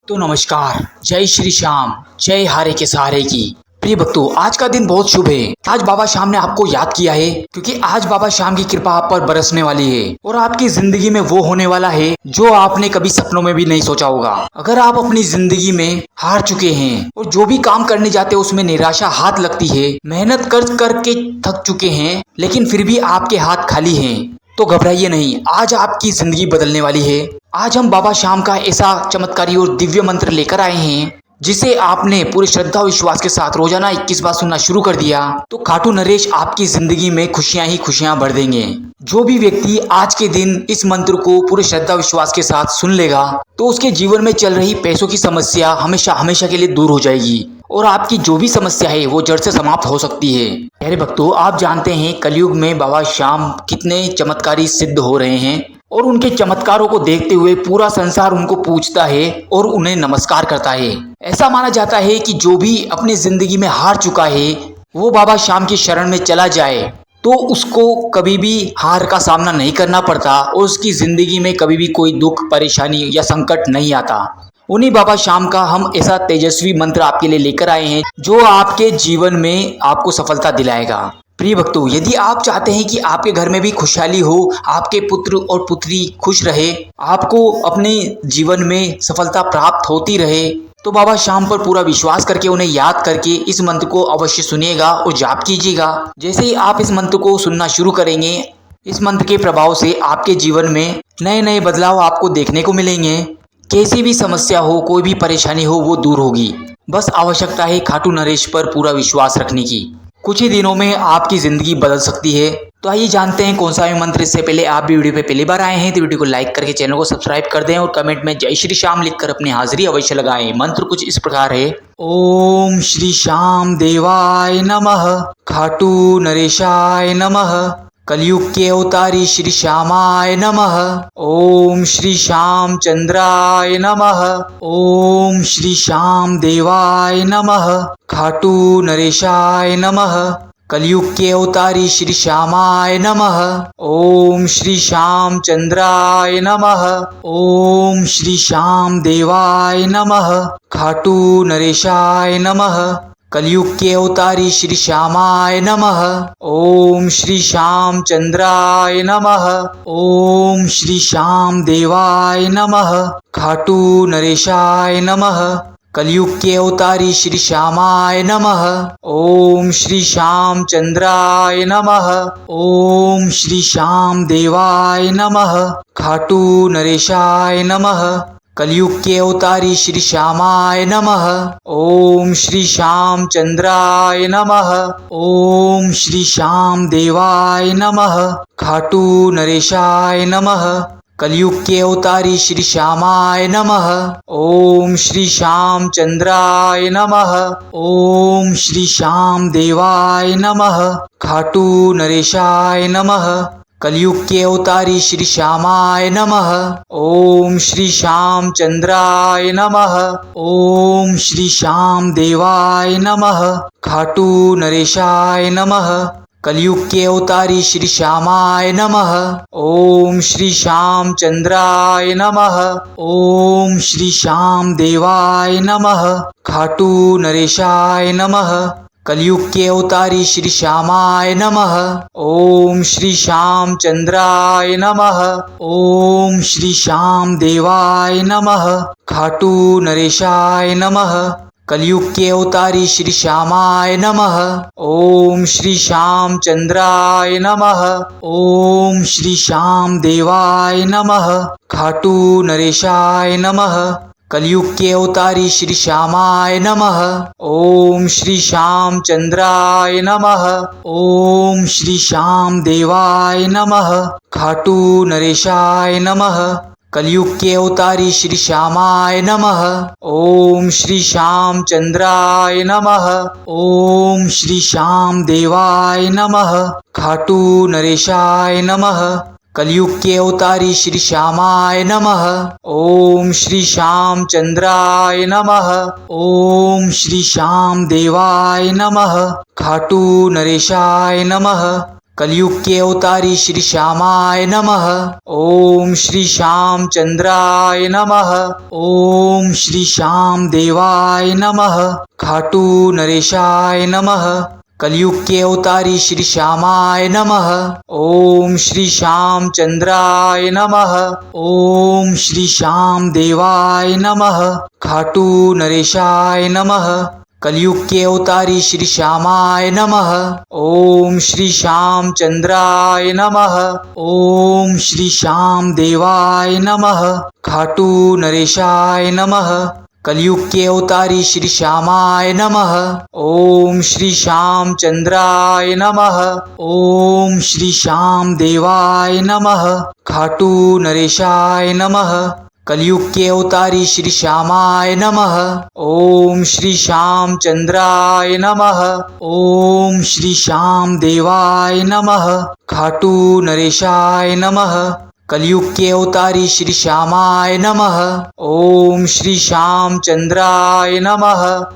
तो नमस्कार, जय श्री श्याम, जय हारे के सहारे की। प्रिय भक्तों, आज का दिन बहुत शुभ है। आज बाबा श्याम ने आपको याद किया है क्योंकि आज बाबा श्याम की कृपा आप पर बरसने वाली है और आपकी जिंदगी में वो होने वाला है जो आपने कभी सपनों में भी नहीं सोचा होगा। अगर आप अपनी जिंदगी में हार चुके हैं और जो भी काम करने जाते हैं उसमें निराशा हाथ लगती है, मेहनत कर करके थक चुके हैं लेकिन फिर भी आपके हाथ खाली हैं, तो घबराइए नहीं, आज आपकी जिंदगी बदलने वाली है। आज हम बाबा श्याम का ऐसा चमत्कारी और दिव्य मंत्र लेकर आए हैं जिसे आपने पूरी श्रद्धा और विश्वास के साथ रोजाना 21 बार सुनना शुरू कर दिया तो खाटू नरेश आपकी जिंदगी में खुशियां ही खुशियां भर देंगे। जो भी व्यक्ति आज के दिन इस मंत्र को पूरे श्रद्धा विश्वास के साथ सुन लेगा तो उसके जीवन में चल रही पैसों की समस्या हमेशा हमेशा के लिए दूर हो जाएगी और आपकी जो भी समस्या है वो जड़ से समाप्त हो सकती है। प्यारे भक्तों, आप जानते हैं कलयुग में बाबा श्याम कितने चमत्कारी सिद्ध हो रहे हैं और उनके चमत्कारों को देखते हुए पूरा संसार उनको पूजता है और उन्हें नमस्कार करता है। ऐसा माना जाता है कि जो भी अपनी जिंदगी में हार चुका है वो बाबा श्याम की शरण में चला जाए तो उसको कभी भी हार का सामना नहीं करना पड़ता और उसकी जिंदगी में कभी भी कोई दुख, परेशानी या संकट नहीं आता। उन्हीं बाबा श्याम का हम ऐसा तेजस्वी मंत्र आपके लिए लेकर आए हैं जो आपके जीवन में आपको सफलता दिलाएगा। प्रिय भक्तों, यदि आप चाहते हैं कि आपके घर में भी खुशहाली हो, आपके पुत्र और पुत्री खुश रहे, आपको अपने जीवन में सफलता प्राप्त होती रहे, तो बाबा श्याम पर पूरा विश्वास करके उन्हें याद करके इस मंत्र को अवश्य सुनिएगा और जाप कीजिएगा। जैसे ही आप इस मंत्र को सुनना शुरू करेंगे, इस मंत्र के प्रभाव से आपके जीवन में नए नए बदलाव आपको देखने को मिलेंगे। कैसी भी समस्या हो, कोई भी परेशानी हो, वो दूर होगी। बस आवश्यकता है खाटू नरेश पर पूरा विश्वास रखने की। कुछ ही दिनों में आपकी जिंदगी बदल सकती है। तो आइए जानते हैं कौन सा है मंत्र। इससे पहले आप भी वीडियो पे पहली बार आए हैं तो वीडियो को लाइक करके चैनल को सब्सक्राइब कर दें और कमेंट में जय श्री श्याम लिखकर अपनी हाजिरी अवश्य लगाएं। मंत्र कुछ इस प्रकार है। ओम श्री श्याम देवाय नमः, खाटू नरेशाय नमः, कलयुग के अवतारी श्री श्यामाय नमः। ओम श्री श्याम चंद्राय नमः। ओम श्री श्याम देवाय नमः, खाटू नरेशाय नमः, कलयुग के अवतारी श्री श्यामाय नमः। ओम श्री श्याम चंद्राय नमः। ओम श्री श्याम देवाय नमः, खाटू नरेशाय नमः, कलयुग के अवतारी श्री श्यामाय नमः। ओम श्री श्याम चंद्राय नमः। ओम श्री श्याम देवाय नमः, खाटू नरेशाय नमः, कलयुग के अवतारी श्री श्यामाय नमः। ओम श्री श्याम चंद्राय नमः। ओम श्री श्याम देवाय नमः, खाटू नरेशाय नमः, कलयुग के अवतारी श्री श्यामाय नमः। ओम श्री श्याम चंद्राय नमः। ओम श्री श्याम देवाय नमः, खाटू नरेशाय नमः, कलयुग के अवतारी श्री श्यामाय नमः। ओम श्री श्याम चंद्राय नमः। ओम श्री श्याम देवाय नमः, खाटू नरेशाय नमः, कलयुग के अवतारी श्री श्यामाय नमः। ओम श्री श्याम चंद्राय नमः। ओम श्री श्याम देवाय नमः, खाटू नरेशाय नमः, कलयुग के अवतारी श्री श्यामाय नमः। ओम श्री श्याम चंद्राय नमः। ओम श्री श्याम देवाय नमः, खाटू नरेशाय नमः, कलयुग के अवतारी श्री श्यामाय नमः। ओम श्री श्याम चंद्राय नमः। ओम श्री श्याम देवाय नमः, खाटू नरेशाय नमः, कलयुग के अवतारी श्री श्यामाय नमः। ओम श्री श्याम चंद्राय नमः। ओम श्री श्याम देवाय नमः, खाटू नरेशाय नमः, कलयुग के अवतारी श्री श्यामाय नमः। ओम श्री श्याम चंद्राय नमः। ओम श्री श्याम देवाय नमः, खाटू नरेशाय नमः, कलयुग के अवतारी श्री श्यामाय नमः। ओम श्री श्याम चंद्राय नमः। ओम श्री श्याम देवाय नमः, खाटू नरेशाय नमः, कलयुग के अवतारी श्री श्यामाय नमः। ओम श्री श्याम चंद्राय नमः। ओम श्री श्याम देवाय नमः, खाटू नरेशाय नमः, कलयुग के अवतारी श्री श्यामाय नमः। ओम श्री श्याम चंद्राय नमः। ओम श्री श्याम देवाय नमः। खाटू नरेशाय नमः। कलयुग के अवतारी श्री श्यामाय नमः। ओम श्री श्याम चंद्राय नमः। ओम श्री श्याम देवाय नमः। खाटू नरेशाय नमः। कलयुग के अवतारी श्री श्यामाय नमः। ओम श्री श्याम चंद्राय नमः। ओम श्री श्याम देवाय नमः। खाटू नरेशाय नमः। कलयुग के अवतारी श्री श्यामाय नमः। ओम श्री श्याम चंद्राय नमः। ओम श्री श्याम देवाय नमः। खाटू नरेशाय नमः। कलयुग के अवतारी श्री श्यामाय नमः। ओम श्री श्याम चंद्राय नमः। ओम श्री श्याम देवाय नमः। खाटू नरेशाय नमः। कलयुग के अवतारी श्री श्यामाय नमः। ओम श्री श्याम चंद्राय नमः।